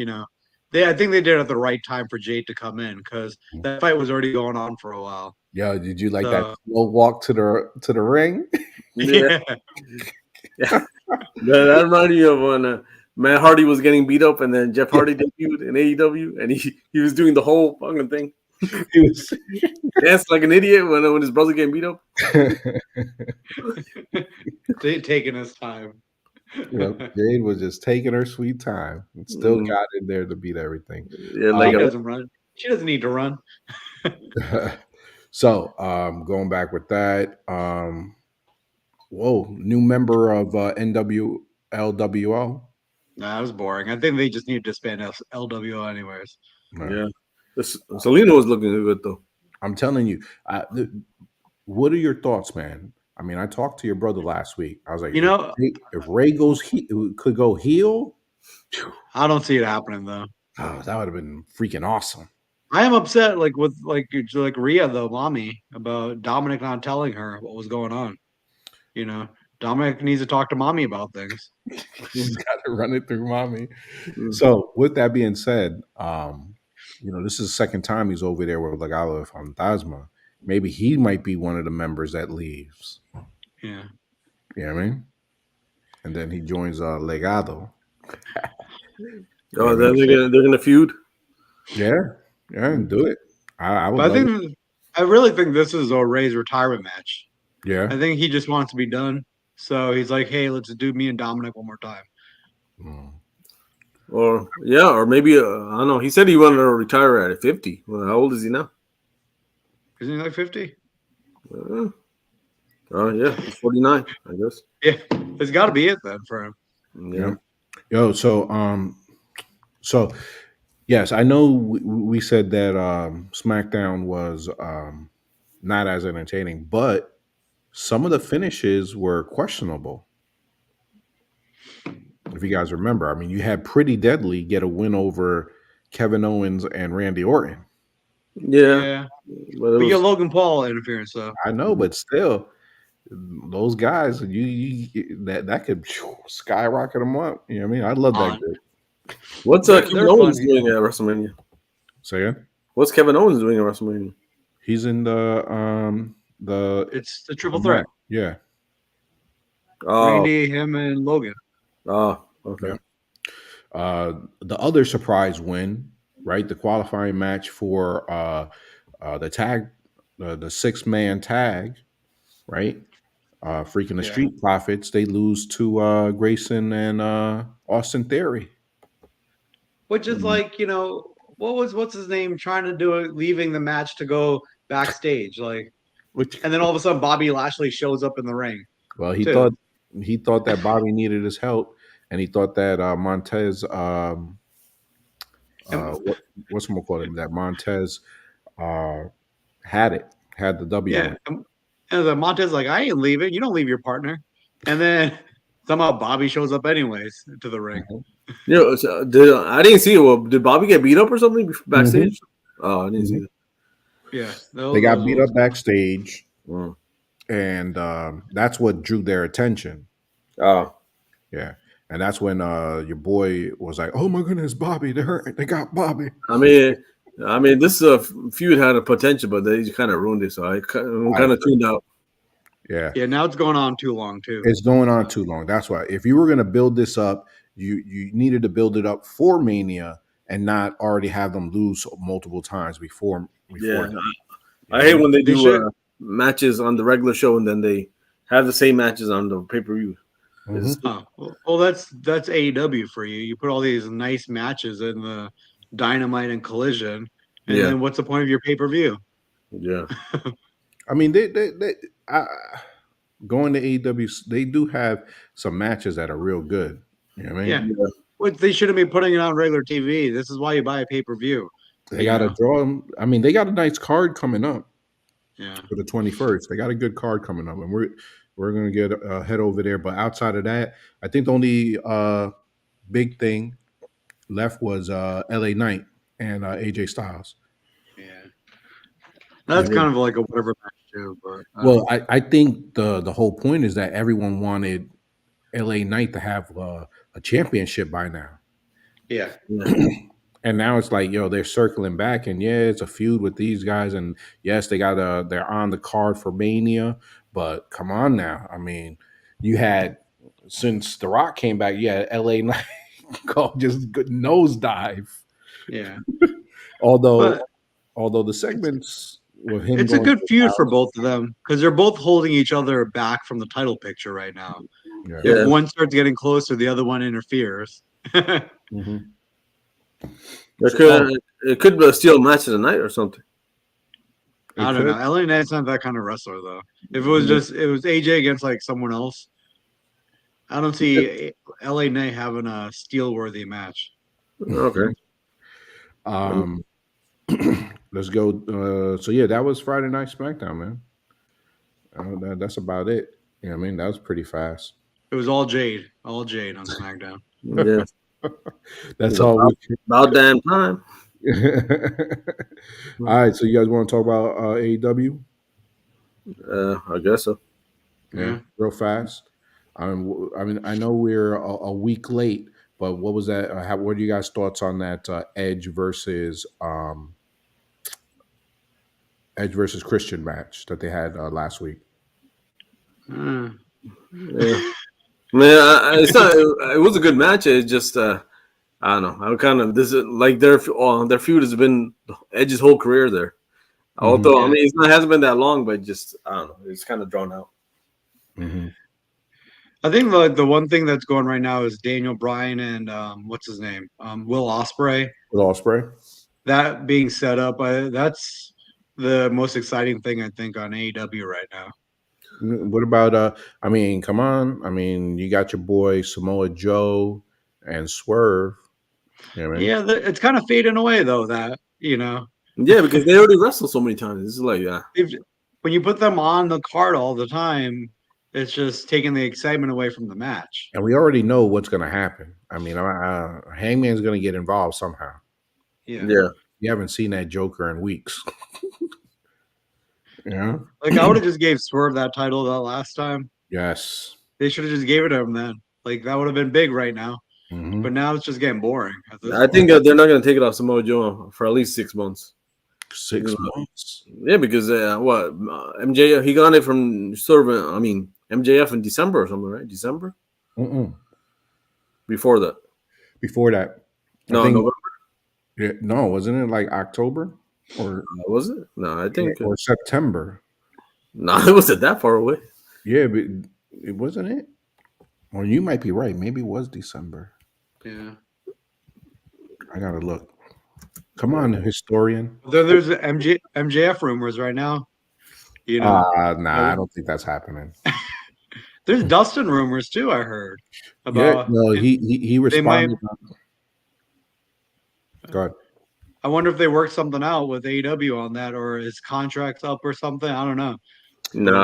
I think they did it at the right time for Jade to come in because that fight was already going on for a while. Yeah, did you like that slow walk to the ring? Yeah. That reminded me of when Matt Hardy was getting beat up, and then Jeff Hardy debuted in AEW, and he was doing the whole fucking thing. He was danced like an idiot when his brother getting beat up. Taking his time. Jade was just taking her sweet time and still got in there to beat everything. Yeah, she doesn't run. She doesn't need to run. So, going back with that, new member of NWLWO. Nah, that was boring. I think they just need to disband LWO anyways. Yeah. Selena was looking good though. I'm telling you. What are your thoughts, man? I mean, I talked to your brother last week. I was like, if Ray could go heel, I don't see it happening though. Oh, that would have been freaking awesome. I am upset, with Rhea though, mommy, about Dominic not telling her what was going on. Dominic needs to talk to mommy about things. He's got to run it through mommy. Mm-hmm. So, with that being said, this is the second time he's over there with Legado Fantasma. Maybe he might be one of the members that leaves. Yeah. You know what I mean? And then he joins Legado. They're gonna feud. Yeah, do it. I really think this is Ray's retirement match. Yeah. I think he just wants to be done. So he's like, hey, let's do me and Dominic one more time. Mm. Or maybe I don't know. He said he wanted to retire at 50. Well, how old is he now? Isn't he like 50? Yeah, he's 49, I guess. Yeah, it's got to be it then for him. Yeah. Yo, so yes, I know we said that SmackDown was not as entertaining, but some of the finishes were questionable. If you guys remember, I mean, you had Pretty Deadly get a win over Kevin Owens and Randy Orton. Yeah. Yeah, But it but you was, got Logan Paul interference, so I know, but still, those guys, that could skyrocket them up. You know what I mean? I love that on. group. what's They're Kevin Owens funny. doing at WrestleMania? So yeah, What's Kevin Owens doing at WrestleMania? he's in the It's the triple match. threat. Yeah, Oh, Randy, him, and Logan. Okay. yeah. The other surprise win, right? The qualifying match for the tag, the 6-man tag, right? Freaking the Yeah. Street Profits, they lose to Grayson and Austin Theory. Which is like, what's his name trying to do it, leaving the match to go backstage, like, Which, and then all of a sudden Bobby Lashley shows up in the ring well, too. he thought that Bobby needed his help, and he thought that Montez, And, what's gonna call him? That Montez uh, had the W on yeah, him. and the Montez like, I ain't leaving. You don't leave your partner. And then somehow Bobby shows up anyways to the ring. Yeah, so I didn't see it. Well, did Bobby get beat up or something backstage? Oh, I didn't see that. Yeah, They got beat up backstage, Mm. and that's what drew their attention. Oh, Yeah, and that's when your boy was like, "Oh my goodness, Bobby! They got Bobby." I mean, this feud had a potential, but they just kind of ruined it. So I'm kind of tuned out. Yeah, Yeah, now it's going on too long too. it's going on too long. That's why if you were going to build this up, you needed to build it up for Mania and not already have them lose multiple times before. Yeah, that. I hate when they They do should. matches on the regular show and then they have the same matches on the pay per view. Mhm. Oh, well, that's AEW for you. You put all these nice matches in the Dynamite and Collision, and Yeah, then what's the point of your pay-per-view? yeah, I mean, going to AEW, they do have some matches that are real good. You know what I mean? Yeah. What they shouldn't be putting it on regular TV. This is why you buy a pay-per-view. They got to draw them. I mean, they got a nice card coming up Yeah. for the 21st. They got a good card coming up, and we're gonna get head over there. But outside of that, I think the only big thing left was LA Knight and AJ Styles. Yeah. That's Yeah. kind of like a whatever match too, but Well, I think the whole point is that everyone wanted LA Knight to have a championship by now. yeah. And now it's like, yo, they're circling back, and yeah, it's a feud with these guys, and yes, they're on the card for Mania, but come on now. I mean, you had since The Rock came back, you had LA Knight go just good nosedive. Yeah. Although But the segments with him it's a going good to the feud for house, both of them because they're both holding each other back from the title picture right now. yeah. Yeah. If one starts getting closer, the other one interferes. Mhm. It could be a steel match of the night or something. I don't know. LA Knight's not that kind of wrestler though. If it was AJ against like someone else, I don't see LA Knight having a steel worthy match. Okay. Let's go. So yeah, that was Friday Night SmackDown, man. That's about it. You know what I mean? That was pretty fast. It was all Jade on SmackDown. Yeah. That's It's all. about damn time. All right, so you guys want to talk about AEW? I guess so. Yeah, real fast. I mean, I know we're a week late, but what was that? What are you guys' thoughts on that Edge versus Christian match that they had last week? Yeah. Man, it's not. It was a good match. It's just I don't know. I'm kind of this is like their feud has been Edge's whole career there. Although I Yeah. mean, it hasn't been that long, but just I don't know, it's kind of drawn out. Mm-hmm. I think the one thing that's going right now is Daniel Bryan and what's his name? Will Ospreay. With Osprey. That being set up, that's the most exciting thing I think on AEW right now. What about I mean, come on. I mean, you got your boy Samoa Joe and Swerve. You know what I mean? Yeah, it's kind of fading away though. That Yeah, because they already wrestled so many times. It's like, yeah, when you put them on the card all the time, it's just taking the excitement away from the match. And we already know what's going to happen. I mean, Hangman's going to get involved somehow. Yeah. yeah. You haven't seen that Joker in weeks. Yeah. Like I would have just gave Swerve that title that last time. Yes. They should have just gave it to him then. Like that would have been big right now. Mm-hmm. But now it's just getting boring. At this I point. think they're not going to take it off Samoa Joe for at least 6 months. 6 months. Yeah, because MJ he got it from MJF in December or something, right? December Mm-mm. before that. Before that, No, I think, November. yeah, no, wasn't it like October or Was it? No, I think or September? no, it wasn't that far away. Yeah, but it wasn't it. Well, you might be right. Maybe it was December. Yeah. I gotta look. Come on, historian. Then there's the MJF rumors right now. Nah, I don't think that's happening. There's Dustin rumors too. I heard Yeah, about. no, he responded. Go ahead. I wonder if they worked something out with AEW on that, or his contract's up or something. I don't know. No,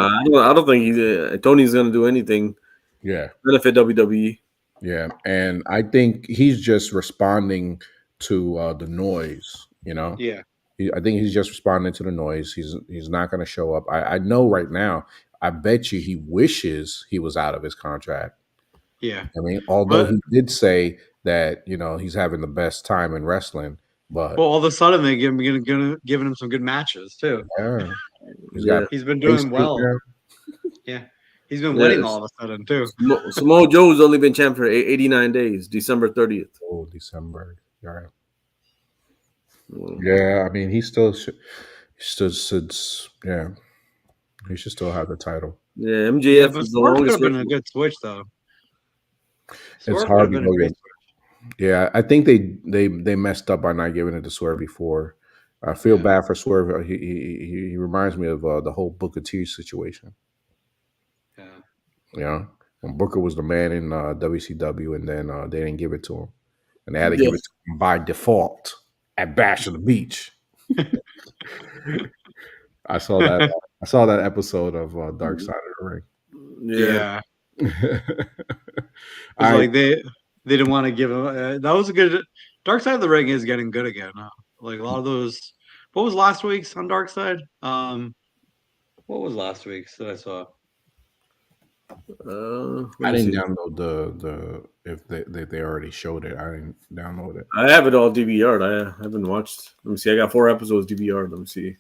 I don't think Tony's going to do anything. Yeah, Benefit WWE. yeah, and I think he's just responding to the noise. You know, Yeah. I think he's just responding to the noise. He's not going to show up. I know right now. I bet you he wishes he was out of his contract. Yeah. I mean, although he did say that he's having the best time in wrestling, but Well, all of a sudden they giving him some good matches too. yeah, He's been doing well. Yeah, he's been winning all of a sudden too. Samoa Joe's only been champ for 89 days, December 30th. Oh, December. All right. Yeah, I mean, he still should. Yeah, he should still have the title. Yeah, MJF but is the Swerve could longest. have been a good switch though. It's hard to go. Yeah, I think they messed up by not giving it to Swerve before. I feel bad for Swerve. He reminds me of the whole Booker T situation. Yeah. When Booker was the man in WCW, and then they didn't give it to him, and they had to give it to him by default at Bash of the Beach. I saw that. I saw that episode of Dark Side of the Ring. Yeah. Like they didn't want to give him. That was a good. Dark Side of the Ring is getting good again. Like a lot of those. What was last week's on Dark Side? What was last week's that I saw? I didn't download the if they already showed it. I didn't download it. I have it all DVR'd. I haven't watched. Let me see. I got 4 episodes DVR'd. Let me see.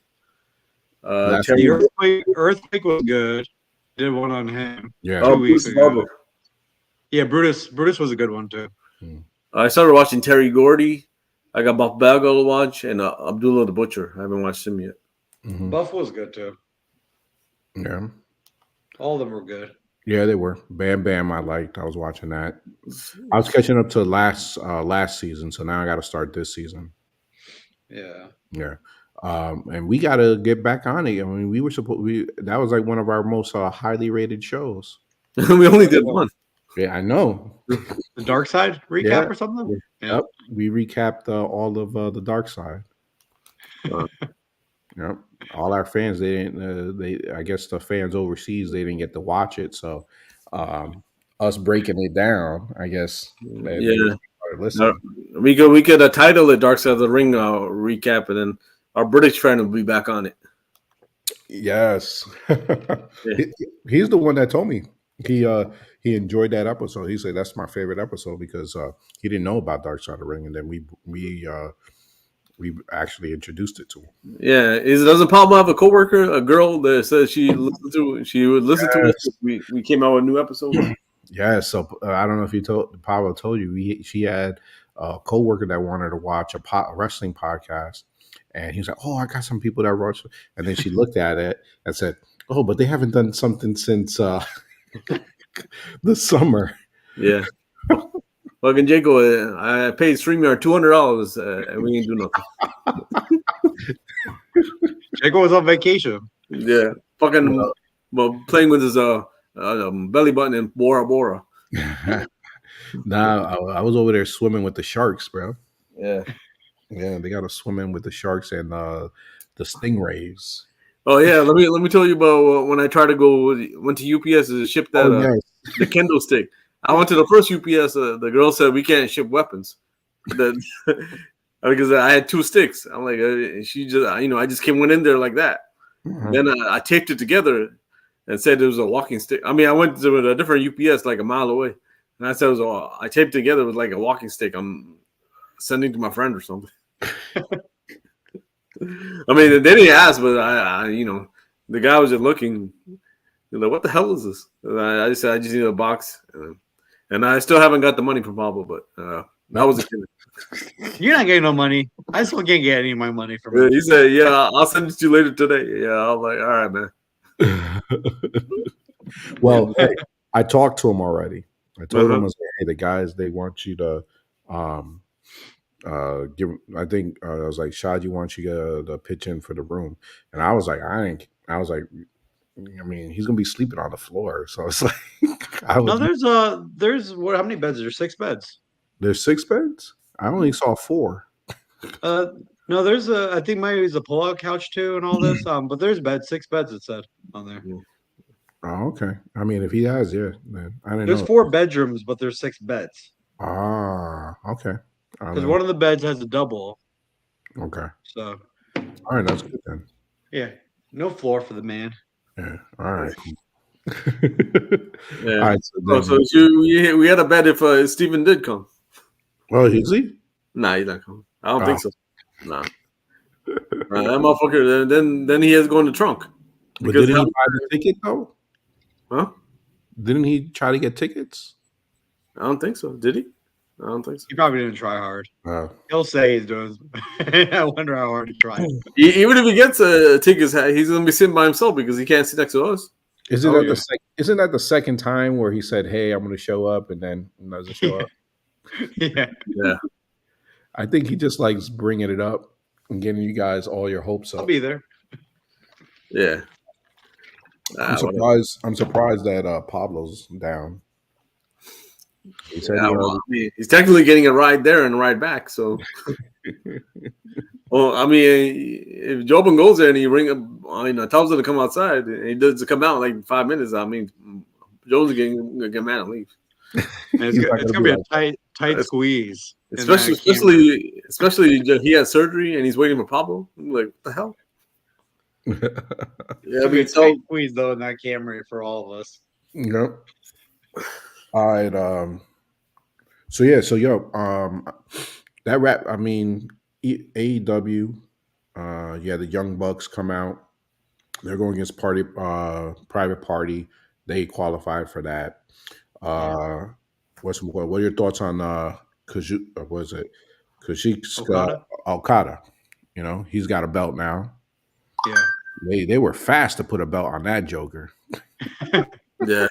Earthquake was good. Did one on him. Yeah. 2 weeks ago. Yeah, Brutus was a good one too. I started watching Terry Gordy. I got Buff Bagwell to watch and Abdullah the Butcher. I haven't watched him yet. Mm-hmm. Buff was good too. Yeah. All of them were good. Yeah, they were. Bam Bam, I liked. I was watching that. I was catching up to last season, so now I got to start this season. Yeah. Yeah. And we got to get back on it. I mean, that was like one of our most highly rated shows. We only did one. Yeah, I know. The Dark Side recap or something? Yep. We recapped all of the Dark Side. Yep. All our fans, they didn't. I guess the fans overseas, they didn't get to watch it. So, us breaking it down, I guess. Listen, we could title it "Dark Side of the Ring" recap, and then our British friend will be back on it. Yes, he's the one that told me he enjoyed that episode. He said that's my favorite episode because he didn't know about Dark Side of the Ring, and then we actually introduced it to him. Yeah, doesn't Pablo have a coworker, a girl that says she would listen to us? We came out with a new episode. Yeah, so I don't know if Pablo told you she had a coworker that wanted to watch a wrestling podcast, And he was like, "Oh, I got some people that rush." And then she looked at it and said, "Oh, but they haven't done something since the summer." Yeah. Fucking Jacob, I paid StreamYard $200 and we ain't do nothing. Jacob was on vacation. Yeah. Fucking playing with his belly button in Bora Bora. Nah, I was over there swimming with the sharks, bro. Yeah. Yeah, they got to swim in with the sharks and the stingrays. Oh yeah, let me tell you about when I tried to went to UPS to ship that the Kendo stick. I went to the first UPS. The girl said we can't ship weapons. Because I had 2 sticks. I'm like, she just I just went in there like that. Mhm. Then I taped it together and said it was a walking stick. I mean, I went to a different UPS like a mile away, and I said I taped it together with like a walking stick. I'm sending to my friend or something. I mean, they didn't ask, but I the guy was just looking. Like, what the hell is this? And I just said, I just need a box, and I still haven't got the money from Pablo, but that was a kid. You're not getting no money. I still can't get any of my money from him. He said, "Yeah, I'll send it to you later today." Yeah, I was like, "All right, man." Well, hey, I talked to him already. I told him, I Uh-huh. was like, "Hey, the guys, they want you to give." I think I was like, "Shaji wants you to pitch in for the room," and I was like, I was like, I mean, he's gonna be sleeping on the floor, so it's like, No, there's what? How many beds? There's 6 beds. There's 6 beds. I only saw 4. No, there's I think maybe there's a pull-out couch too and all this. But there's 6 beds. It said on there. Oh, okay. I mean, if he has, yeah, man, I didn't There's know. 4 bedrooms, but there's 6 beds. Ah, okay. Because one of the beds has a double. Okay. So. All right, that's good then. Yeah, no floor for the man. Yeah. All right. Yeah. All right. So we had a bet if Steven did come. Oh, is he? Nah, he's not coming. I don't think so. Nah. That motherfucker. Then he has to go in the trunk. But didn't he buy the ticket though? Huh? Didn't he try to get tickets? I don't think so. Did he? I don't think so. He probably didn't try hard. He'll say he's doing. I wonder how hard he tried. Even if he gets tickets, he's gonna be sitting by himself because he can't sit next to us. Isn't that the second time where he said, "Hey, I'm going to show up," and then doesn't show up? Yeah. I think he just likes bringing it up and getting you guys all your hopes up. I'll be there. Yeah. I'm surprised. I'm surprised that Pablo's down. He said he's technically getting a ride there and a ride back. So, well, I mean, if Jobin goes there and he tells him to come outside, and he doesn't come out in like 5 minutes. I mean, Joe's gonna get mad and leave. It's gonna be a tight squeeze. Especially he had surgery and he's waiting for Pablo. I'm like, what the hell? Yeah, I mean, tight squeeze though in that camera for all of us. Yep. All right. So that rap. I mean, AEW. The Young Bucks come out. They're going against Private Party. They qualified for that. What are your thoughts on Okada? You know, he's got a belt now. Yeah. They were fast to put a belt on that Joker. Yeah.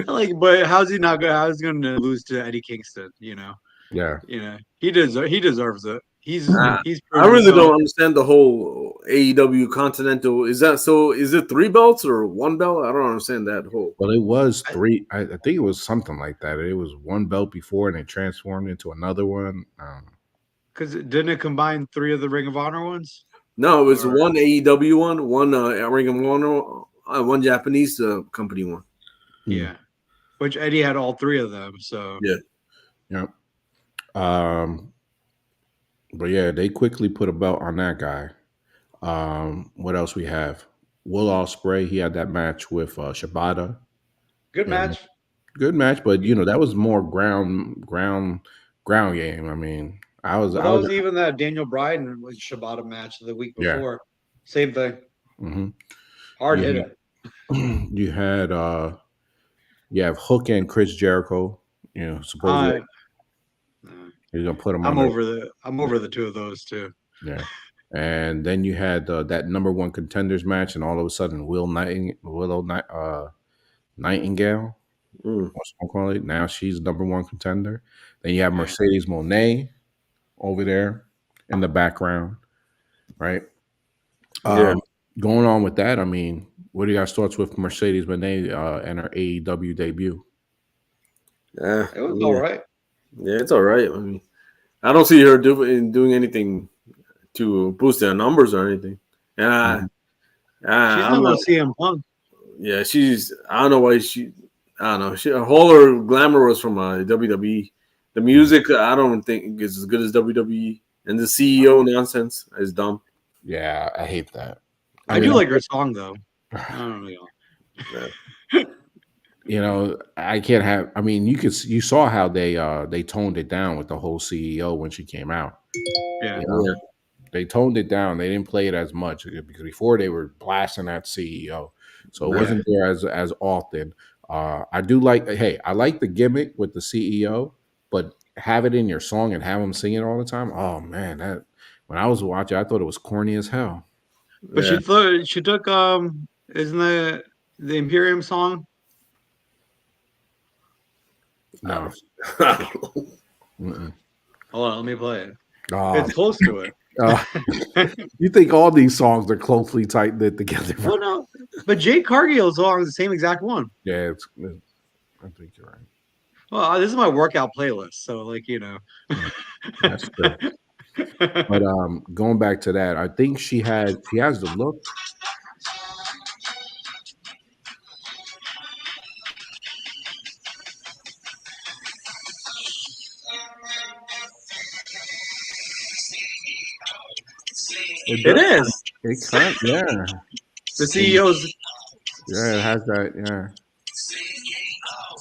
But how's he not going? How's he going to lose to Eddie Kingston? You know. Yeah. You know, he deserves it. He's. I really don't understand the whole AEW Continental. Is it 3 belts or 1 belt? I don't understand that whole. Well, it was 3. I think it was something like that. It was 1 belt before, and it transformed into another one. Because didn't it combine 3 of the Ring of Honor ones? No, it was 1 AEW one Ring of Honor, 1 Japanese company one. Yeah, which Eddie had all 3 of them. So yeah. But yeah, they quickly put a belt on that guy. What else we have? Will Ospreay, he had that match with Shibata. Good match. Good match, but that was more ground game. I mean, I was even that Daniel Bryan with Shibata match the week before. Yeah. Same thing. Mm-hmm. Hard hitter. You had you have Hook and Chris Jericho. Supposedly he's gonna put him. I'm over the 2 of those too. Yeah. And then you had that number one contenders match, and all of a sudden, Nightingale, Mm. what's going call it? Now she's number one contender. Then you have Yeah. Mercedes Monet over there in the background, right? Yeah. Um, Going on with that, I mean, what do you guys thoughts with Mercedes Monet and her AEW debut? Yeah. It was all Yeah. right. Yeah. It's all right. I mean, I don't see her doing anything to boost their numbers or anything. And Mhm. She's I'm not no not. CM Punk. Yeah, she's. I don't know why she. I don't know. Her whole glamour was from WWE. The music, I don't think is as good as WWE. And the CEO nonsense is dumb. Yeah, I hate that. I I do mean, like her song though. I don't know. Yeah. I can't have. I mean, you saw how they toned it down with the whole CEO when she came out. Yeah. You know, Yeah. they toned it down. They didn't play it as much because before they were blasting that CEO, so it Yeah. wasn't there as often. I do like. Hey, I like the gimmick with the CEO, but have it in your song and have them sing it all the time. Oh man, that when I was watching, I thought it was corny as hell. But Yeah. she took isn't the Imperium song? No, I don't know. mm-mm. Hold on, let me play it. Ah, It's close to it. you think all these songs are closely tight knit together? Well, no, but Jade Cargill's song is the same exact one. Yeah, I think you're right. Well, this is my workout playlist, so That's true. But going back to that, I think she has the look. It It does. is. It kind yeah. The CEO's. Yeah, it has that. Yeah,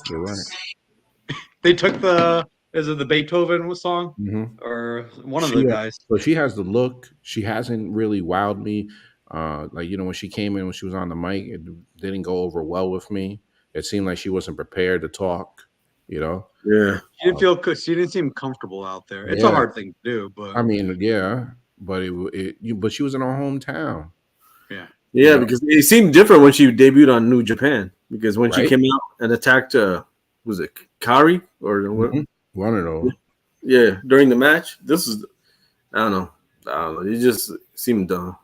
you're right. They took the. Is it the Beethoven song Hmm. or one of the She guys? so she has the look. She hasn't really wowed me. Like when she came in when she was on the mic, it didn't go over well with me. It seemed like she wasn't prepared to talk. You know. Yeah. Uh, She didn't seem comfortable out there. It's a yeah. hard thing to do, but I mean, yeah, but but she was in her hometown. yeah. You Yeah, know, because it seemed different when she debuted on New Japan. Because when she right? came out and attacked, was it Kari or what? Hmm. One of those. Yeah, during the match, this is I don't know. I don't know. It just seemed it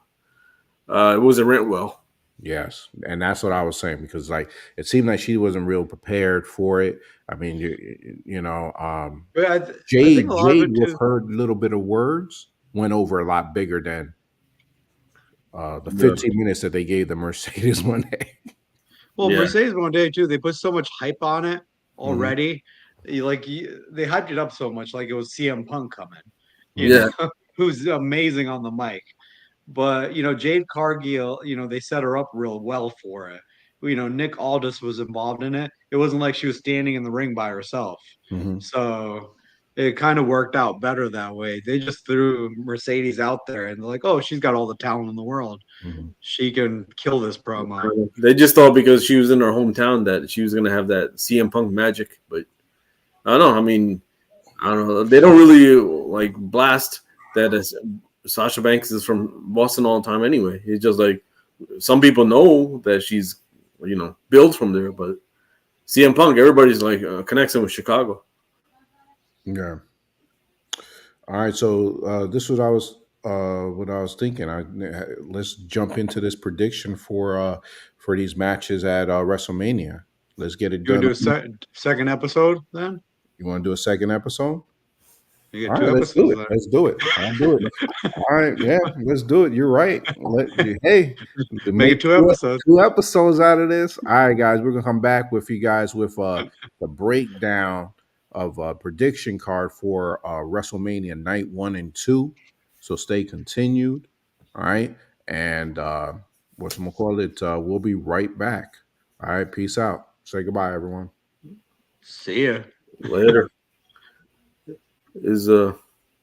wasn't rent well. Yes, and that's what I was saying because like it seemed like she wasn't real prepared for it. I mean, But I think a lot of Jade it with too. her little bit of words went over a lot bigger than the Yeah, 15 minutes that they gave the Mercedes one day. Well, yeah, Mercedes one day too. They put so much hype on it Hmm. already. They hyped it up so much, like it was CM Punk coming. You Hmm. yeah, know, who's amazing on the mic. But Jade Cargill, they set her up real well for it. Nick Aldis was involved in it. It wasn't like she was standing in the ring by herself. Hmm. So it kind of worked out better that way. They just threw Mercedes out there and they're like, oh, she's got all the talent in the world. Hmm. She can kill this promo. They just thought because she was in her hometown that she was gonna have that CM Punk magic, but I don't know. I mean, I don't know. They don't really like blast that as Sasha Banks is from Boston all the time anyway. It's just like some people know that she's built from there, but CM Punk, everybody's like connecting with Chicago. Yeah. All right. So this was what I was thinking. Let's jump into this prediction for these matches at WrestleMania. Let's get it You want done. to do a second episode then? You want to do a second episode? You All get two right, let's do episodes it. there. Let's do it. I'll do it. All right, yeah, let's do it. You're right. Hey, to Make make it two episodes. two episodes out of this. All right, guys, we're gonna come back with you guys with the breakdown of prediction card for WrestleMania night 1 and 2. So stay continued. All right, and what's gonna call it? We'll be right back. All right, peace out. Say goodbye, everyone. See ya. Later is